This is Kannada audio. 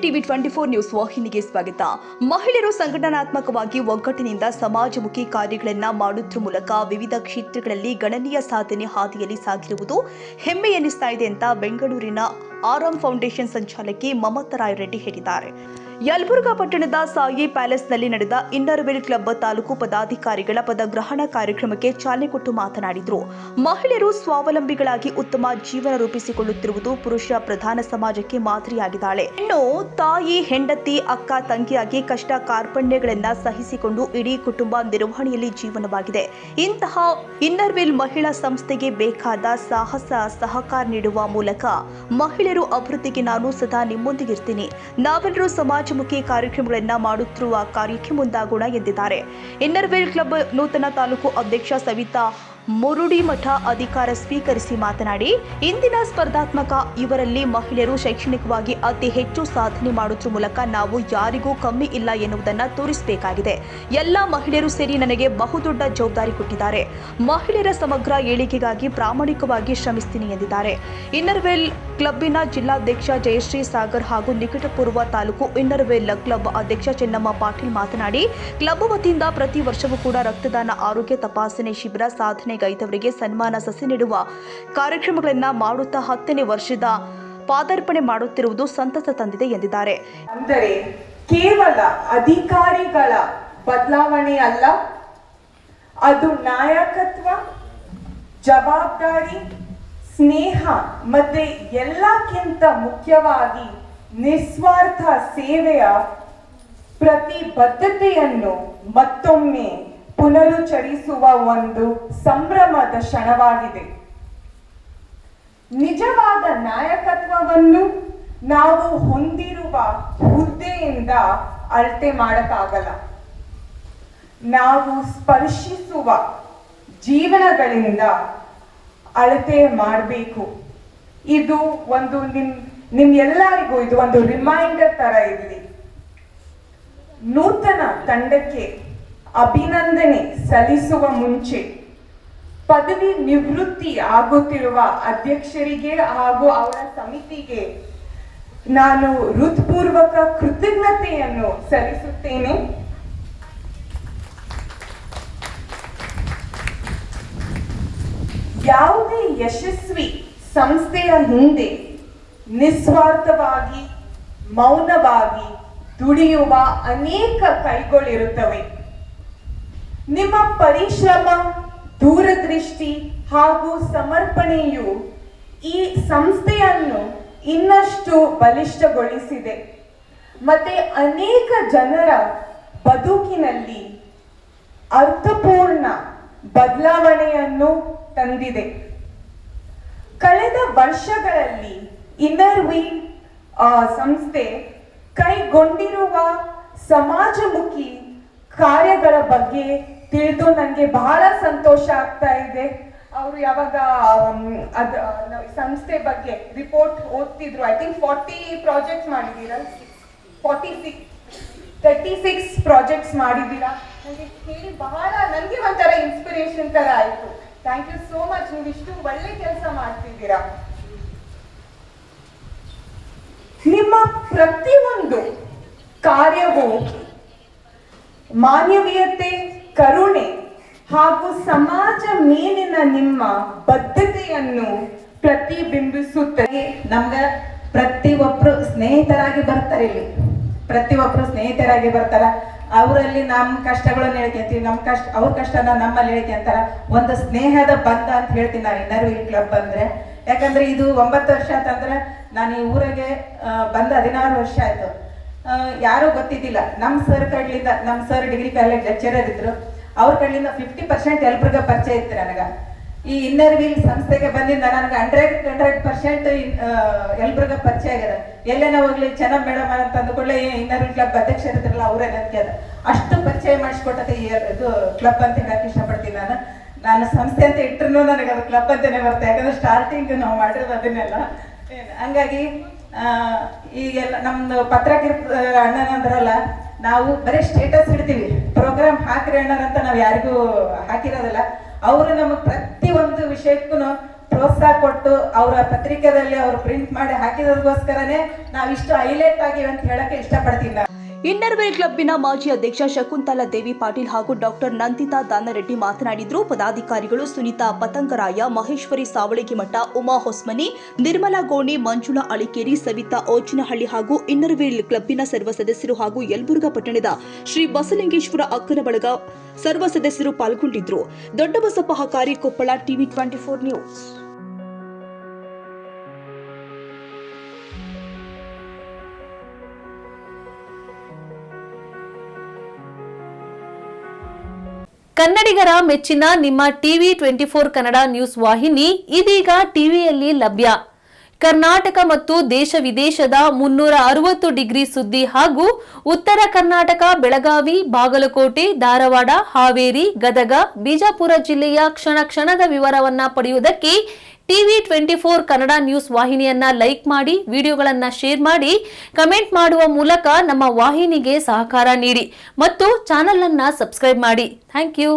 ಟಿವಿ 24 ನ್ಯೂಸ್ ವಾಹಿನಿಗೆ ಸ್ವಾಗತ. ಮಹಿಳೆಯರು ಸಂಘಟನಾತ್ಮಕವಾಗಿ ಒಗ್ಗಟ್ಟಿನಿಂದ ಸಮಾಜಮುಖಿ ಕಾರ್ಯಗಳನ್ನು ಮಾಡುವುದರ ಮೂಲಕ ವಿವಿಧ ಕ್ಷೇತ್ರಗಳಲ್ಲಿ ಗಣನೀಯ ಸಾಧನೆ ಹಾದಿಯಲ್ಲಿ ಸಾಗಿರುವುದು ಹೆಮ್ಮೆ ಎನಿಸ್ತಾ ಇದೆ ಅಂತ ಬೆಂಗಳೂರಿನ ಆರಾಮ್ ಫೌಂಡೇಶನ್ ಸಂಚಾಲಕಿ ಮಮತಾ ರಾಯ್ ರೆಡ್ಡಿ ಹೇಳಿದ್ದಾರೆ. ಯಲಬುರ್ಗಾ ಪಟ್ಟಣದ ಸಾಯಿ ಪ್ಯಾಲೇಸ್ನಲ್ಲಿ ನಡೆದ ಇನ್ನರ್ವೇಲ್ ಕ್ಲಬ್ ತಾಲೂಕು ಪದಾಧಿಕಾರಿಗಳ ಪದಗ್ರಹಣ ಕಾರ್ಯಕ್ರಮಕ್ಕೆ ಚಾಲನೆ ಕೊಟ್ಟು ಮಾತನಾಡಿದರು. ಮಹಿಳೆಯರು ಸ್ವಾವಲಂಬಿಗಳಾಗಿ ಉತ್ತಮ ಜೀವನ ರೂಪಿಸಿಕೊಳ್ಳುತ್ತಿರುವುದು ಪುರುಷ ಪ್ರಧಾನ ಸಮಾಜಕ್ಕೆ ಮಾದರಿಯಾಗಿದ್ದಾಳೆ. ಹೆಣ್ಣು ತಾಯಿ, ಹೆಂಡತಿ, ಅಕ್ಕ, ತಂಗಿಯಾಗಿ ಕಷ್ಟ ಕಾರ್ಪಣ್ಯಗಳನ್ನ ಸಹಿಸಿಕೊಂಡು ಇಡೀ ಕುಟುಂಬ ನಿರ್ವಹಣೆಯಲ್ಲಿ ಜೀವನವಾಗಿದೆ. ಇಂತಹ ಇನ್ನರ್ವೇಲ್ ಮಹಿಳಾ ಸಂಸ್ಥೆಗೆ ಬೇಕಾದ ಸಾಹಸ ಸಹಕಾರ ನೀಡುವ ಮೂಲಕ ಮಹಿಳೆಯರು ಅಭಿವೃದ್ಧಿಗೆ ನಾನು ಸದಾ ನಿಮ್ಮೊಂದಿಗಿರ್ತೀನಿ. ನಾವೆಲ್ಲರೂ ಸಮಾಜಮುಖಿ ಕಾರ್ಯಕ್ರಮಗಳನ್ನು ಮಾಡುತ್ತಿರುವ ಕಾರ್ಯಕ್ಕೆ ಮುಂದಾಗೋಣ ಎಂದಿದ್ದಾರೆ. ಇನ್ನರ್ವೇಲ್ ಕ್ಲಬ್ ನೂತನ ತಾಲೂಕು ಅಧ್ಯಕ್ಷ ಸವಿತಾ ಮುರುಡಿಮಠ ಅಧಿಕಾರ ಸ್ವೀಕರಿಸಿ ಮಾತನಾಡಿ, ಇಂದಿನ ಸ್ಪರ್ಧಾತ್ಮಕ ಇವರಲ್ಲಿ ಮಹಿಳೆಯರು ಶೈಕ್ಷಣಿಕವಾಗಿ ಅತಿ ಹೆಚ್ಚು ಸಾಧನೆ ಮಾಡುವುದರ ಮೂಲಕ ನಾವು ಯಾರಿಗೂ ಕಮ್ಮಿ ಇಲ್ಲ ಎನ್ನುವುದನ್ನು ತೋರಿಸಬೇಕಾಗಿದೆ. ಎಲ್ಲ ಮಹಿಳೆಯರು ಸೇರಿ ನನಗೆ ಬಹುದೊಡ್ಡ ಜವಾಬ್ದಾರಿ ಕೊಟ್ಟಿದ್ದಾರೆ. ಮಹಿಳೆಯರ ಸಮಗ್ರ ಏಳಿಗೆಗಾಗಿ ಪ್ರಾಮಾಣಿಕವಾಗಿ ಶ್ರಮಿಸ್ತೀನಿ ಎಂದಿದ್ದಾರೆ. ಇನ್ನರ್ವೇಲ್ ಕ್ಲಬ್ಬಿನ ಜಿಲ್ಲಾಧ್ಯಕ್ಷ ಜಯಶ್ರೀ ಸಾಗರ್ ಹಾಗೂ ನಿಕಟಪೂರ್ವ ತಾಲೂಕು ಇನ್ನರ್ವೇಲ್ ಕ್ಲಬ್ ಅಧ್ಯಕ್ಷ ಚೆನ್ನಮ್ಮ ಪಾಟೀಲ್ ಮಾತನಾಡಿ, ಕ್ಲಬ್ ವತಿಯಿಂದ ಪ್ರತಿ ವರ್ಷವೂ ಕೂಡ ರಕ್ತದಾನ, ಆರೋಗ್ಯ ತಪಾಸಣೆ ಶಿಬಿರ, ಸಾಧನೆಗೈದವರಿಗೆ ಸನ್ಮಾನ, ಸಸಿ ನೀಡುವ ಕಾರ್ಯಕ್ರಮಗಳನ್ನು ಮಾಡುತ್ತಾ 10ನೇ ವರ್ಷದ ಪಾದಾರ್ಪಣೆ ಮಾಡುತ್ತಿರುವುದು ಸಂತಸ ತಂದಿದೆ ಎಂದಿದ್ದಾರೆ. ಅಂದರೆ ಕೇವಲ ಅಧಿಕಾರಿಗಳ ಬದಲಾವಣೆ ಅಲ್ಲ, ಅದು ನಾಯಕತ್ವ, ಜವಾಬ್ದಾರಿ, ಸ್ನೇಹ ಮತ್ತೆ ಎಲ್ಲಕ್ಕಿಂತ ಮುಖ್ಯವಾಗಿ ನಿಸ್ವಾರ್ಥ ಸೇವೆಯ ಪ್ರತಿಬದ್ಧತೆಯನ್ನು ಮತ್ತೊಮ್ಮೆ ಪುನರುಚ್ಚರಿಸುವ ಒಂದು ಸಂಭ್ರಮದ ಕ್ಷಣವಾಗಿದೆ. ನಿಜವಾದ ನಾಯಕತ್ವವನ್ನು ನಾವು ಹೊಂದಿರುವ ಹುದ್ದೆಯಿಂದ ಅಳತೆ ಮಾಡಕ್ಕಾಗಲ್ಲ. ನಾವು ಸ್ಪರ್ಶಿಸುವ ಜೀವನಗಳಿಂದ ಅಳತೆ ಮಾಡಬೇಕು. ಇದು ಒಂದು ನಿಮ್ಮೆಲ್ಲರಿಗೂ ಇದು ಒಂದು ರಿಮೈಂಡರ್ ತರ ಇರಲಿ. ನೂತನ ತಂಡಕ್ಕೆ ಅಭಿನಂದನೆ ಸಲ್ಲಿಸುವ ಮುಂಚೆ ಪದವಿ ನಿವೃತ್ತಿ ಆಗುತ್ತಿರುವ ಅಧ್ಯಕ್ಷರಿಗೆ ಹಾಗೂ ಅವರ ಸಮಿತಿಗೆ ನಾನು ಹೃತ್ಪೂರ್ವಕ ಕೃತಜ್ಞತೆಯನ್ನು ಸಲ್ಲಿಸುತ್ತೇನೆ. ಯಾವುದೇ ಯಶಸ್ವಿ ಸಂಸ್ಥೆಯ ಹಿಂದೆ ನಿಸ್ವಾರ್ಥವಾಗಿ ಮೌನವಾಗಿ ದುಡಿಯುವ ಅನೇಕ ಕೈಗಳಿರುತ್ತವೆ. ನಿಮ್ಮ ಪರಿಶ್ರಮ, ದೂರದೃಷ್ಟಿ ಹಾಗೂ ಸಮರ್ಪಣೆಯು ಈ ಸಂಸ್ಥೆಯನ್ನು ಇನ್ನಷ್ಟು ಬಲಿಷ್ಠಗೊಳಿಸಿದೆ ಮತ್ತೆ ಅನೇಕ ಜನರ ಬದುಕಿನಲ್ಲಿ ಅರ್ಥಪೂರ್ಣ ಬದಲಾವಣೆಯನ್ನು ತಂದಿದೆ. ಕಳೆದ ವರ್ಷಗಳಲ್ಲಿ ಇನ್ನರ್ವೇಲ್ ಸಂಸ್ಥೆ ಕೈಗೊಂಡಿರುವ ಸಮಾಜಮುಖಿ ಕಾರ್ಯಗಳ ಬಗ್ಗೆ ತಿಳಿದು ನನಗೆ ಬಹಳ ಸಂತೋಷ ಆಗ್ತಾ ಇದೆ. ಅವರು ಯಾವಾಗ ಸಂಸ್ಥೆ ಬಗ್ಗೆ ರಿಪೋರ್ಟ್ ಓದ್ತಿದ್ರು, ಐ ಥಿಂಕ್ 40 ಪ್ರಾಜೆಕ್ಟ್ಸ್ ಮಾಡಿದ್ದೀರಾ, 36 ಪ್ರಾಜೆಕ್ಟ್ಸ್ ಮಾಡಿದ್ದೀರಾ. ನನಗೆ ಕೇಳಿ ಬಹಳ ನನಗೆ ಒಂಥರ ಇನ್ಸ್ಪಿರೇಷನ್ ತರ ಆಯ್ತು. Thank you so much. ನೀವು ಇಷ್ಟು ಒಳ್ಳೆ ಕೆಲಸ ಮಾಡ್ತಿದ್ದೀರಾ. ನಿಮ್ಮ ಪ್ರತಿಯೊಂದು ಕಾರ್ಯವು ಮಾನವೀಯತೆ, ಕರುಣೆ ಹಾಗೂ ಸಮಾಜ ಮೇಲಿನ ನಿಮ್ಮ ಬದ್ಧತೆಯನ್ನು ಪ್ರತಿಬಿಂಬಿಸುತ್ತದೆ. ನಮ್ಗೆ ಪ್ರತಿಯೊಬ್ಬರು ಸ್ನೇಹಿತರಾಗಿ ಬರ್ತಾರೆ. ಇಲ್ಲಿ ಪ್ರತಿಯೊಬ್ಬರು ಸ್ನೇಹಿತರಾಗಿ ಬರ್ತಾರ. ಅವರಲ್ಲಿ ನಮ್ಮ ಕಷ್ಟಗಳನ್ನು ಹೇಳ್ಕೊಂತೀವಿ, ನಮ್ಮ ಕಷ್ಟ ಅವ್ರ ಕಷ್ಟನ ನಮ್ಮಲ್ಲಿ ಹೇಳ್ಕೊಂತಾರ. ಒಂದು ಸ್ನೇಹದ ಬಂಧ ಅಂತ ಹೇಳ್ತೀನಿ ನಾನು ಇನ್ನರ್ವೇಲ್ ಕ್ಲಬ್ ಅಂದ್ರೆ. ಯಾಕಂದ್ರೆ ಇದು 9 ವರ್ಷ ಅಂತಂದ್ರೆ ನಾನು ಈ ಊರಿಗೆ ಬಂದ 16 ವರ್ಷ ಆಯ್ತು. ಯಾರೂ ಗೊತ್ತಿದ್ದಿಲ್ಲ. ನಮ್ಮ ಸರ್ ಕಡ್ಲಿಂದ, ನಮ್ಮ ಸರ್ ಡಿಗ್ರಿ ಕಾಲೇಜ್ ಲೆಕ್ಚರರ್ ಇದ್ರು, ಅವ್ರ ಕಡ್ಲಿಂದ 50% ಯಲಬುರ್ಗಾ ಪರಿಚಯ ಇತ್ತು ನನಗೆ. ಈ ಇನ್ನರ್ವೇಲ್ ಸಂಸ್ಥೆಗೆ ಬಂದಿಂದ ನನಗೆ 100% ಯಲಬುರ್ಗಾ ಪರಿಚಯ ಆಗಿದೆ. ಎಲ್ಲೇನ ಹೋಗ್ಲಿ ಚೆನ್ನಮ್ಮ ಮೇಡಮ್ ಅಂತ ಅಂದ್ಕೊಳ್ಳೆ ಇನ್ನರ್ವೇಲ್ ಕ್ಲಬ್ ಅಧ್ಯಕ್ಷರು ಇದ್ರಲ್ಲ ಅವರೇ ನನಗೆ ಅಷ್ಟು ಪರಿಚಯ ಮಾಡಿಸ್ಕೊಟ್ಟತೆ ಇದು ಕ್ಲಬ್ ಅಂತ ಹೇಳಕ್ಕೆ ಇಷ್ಟಪಡ್ತೀನಿ. ನಾನು ಸಂಸ್ಥೆ ಅಂತ ಇಟ್ಟರು ನನಗೆ ಅದು ಕ್ಲಬ್ ಅಂತಾನೆ ಬರುತ್ತೆ. ಯಾಕಂದ್ರೆ ಸ್ಟಾರ್ಟಿಂಗ್ ನಾವು ಮಾಡಿರೋದು ಅದನ್ನೆಲ್ಲ. ಹಂಗಾಗಿ ಈಗೆಲ್ಲ ನಮ್ದು ಪತ್ರಕರ್ತ ಅಣ್ಣನಂದ್ರಲ್ಲ, ನಾವು ಬರೀ ಸ್ಟೇಟಸ್ ಇಡ್ತೀವಿ, ಪ್ರೋಗ್ರಾಮ್ ಹಾಕ್ರಿ ಅಣ್ಣರಂತ ನಾವು ಯಾರಿಗೂ ಹಾಕಿರೋದಿಲ್ಲ. ಅವರು ನಮಗೆ ಪ್ರತಿಯೊಂದು ವಿಷಯಕ್ಕೂ ಪ್ರೋತ್ಸಾಹ ಕೊಟ್ಟು ಅವರ ಪತ್ರಿಕೆಯಲ್ಲಿ ಅವರು ಪ್ರಿಂಟ್ ಮಾಡಿ ಹಾಕಿದೋಸ್ಕರನೇ ನಾವಿಷ್ಟು ಹೈಲೈಟ್ ಆಗಿವೆ ಅಂತ ಹೇಳಕ್ಕೆ ಇಷ್ಟಪಡ್ತೀನಿ ನಾನು. ಇನ್ನರ್ವೇಲ್ ಕ್ಲಬ್ಬಿನ ಮಾಜಿ ಅಧ್ಯಕ್ಷ ಶಕುಂತಲಾ ದೇವಿ ಪಾಟೀಲ್ ಹಾಗೂ ಡಾಕ್ಟರ್ ನಂದಿತಾ ದಾನರೆಡ್ಡಿ ಮಾತನಾಡಿದರು. ಪದಾಧಿಕಾರಿಗಳು ಸುನೀತಾ ಪತಂಗರಾಯ, ಮಹೇಶ್ವರಿ ಸಾವಳಗಿಮಠ, ಉಮಾ ಹೊಸ್ಮನಿ, ನಿರ್ಮಲಾ ಗೋಣಿ, ಮಂಜುಳಾ ಅಳಿಕೇರಿ, ಸವಿತಾ ಓಚಿನಹಳ್ಳಿ ಹಾಗೂ ಇನ್ನರ್ವೇಲ್ ಕ್ಲಬ್ಬಿನ ಸರ್ವ ಸದಸ್ಯರು ಹಾಗೂ ಯಲಬುರ್ಗಾ ಪಟ್ಟಣದ ಶ್ರೀ ಬಸಲಿಂಗೇಶ್ವರ ಅಕ್ಕನ ಬಳಗ ಸರ್ವ ಸದಸ್ಯರು ಪಾಲ್ಗೊಂಡಿದ್ದರು. Doddabasappa Hakari, Koppal, TV 24 news. ಕನ್ನಡಿಗರ ಮೆಚ್ಚಿನ ನಿಮ್ಮ ಟಿವಿ 24 ಕನ್ನಡ ನ್ಯೂಸ್ ವಾಹಿನಿ ಇದೀಗ ಟಿವಿಯಲ್ಲಿ ಲಭ್ಯ. ಕರ್ನಾಟಕ ಮತ್ತು ದೇಶ ವಿದೇಶದ 360 ಡಿಗ್ರಿ ಸುದ್ದಿ ಹಾಗೂ ಉತ್ತರ ಕರ್ನಾಟಕ, ಬೆಳಗಾವಿ, ಬಾಗಲಕೋಟೆ, ಧಾರವಾಡ, ಹಾವೇರಿ, ಗದಗ, ಬಿಜಾಪುರ ಜಿಲ್ಲೆಯ ಕ್ಷಣ ಕ್ಷಣದ ವಿವರವನ್ನ ಪಡೆಯುವುದಕ್ಕೆ ಟಿವಿ 24 ಕನ್ನಡ ನ್ಯೂಸ್ ವಾಹಿನಿಯನ್ನ ಲೈಕ್ ಮಾಡಿ, ವಿಡಿಯೋಗಳನ್ನ ಶೇರ್ ಮಾಡಿ, ಕಮೆಂಟ್ ಮಾಡುವ ಮೂಲಕ ನಮ್ಮ ವಾಹಿನಿಗೆ ಸಹಕಾರ ನೀಡಿ ಮತ್ತು ಚಾನೆಲ್ ಅನ್ನ ಸಬ್ಸ್ಕ್ರೈಬ್ ಮಾಡಿ. Thank you.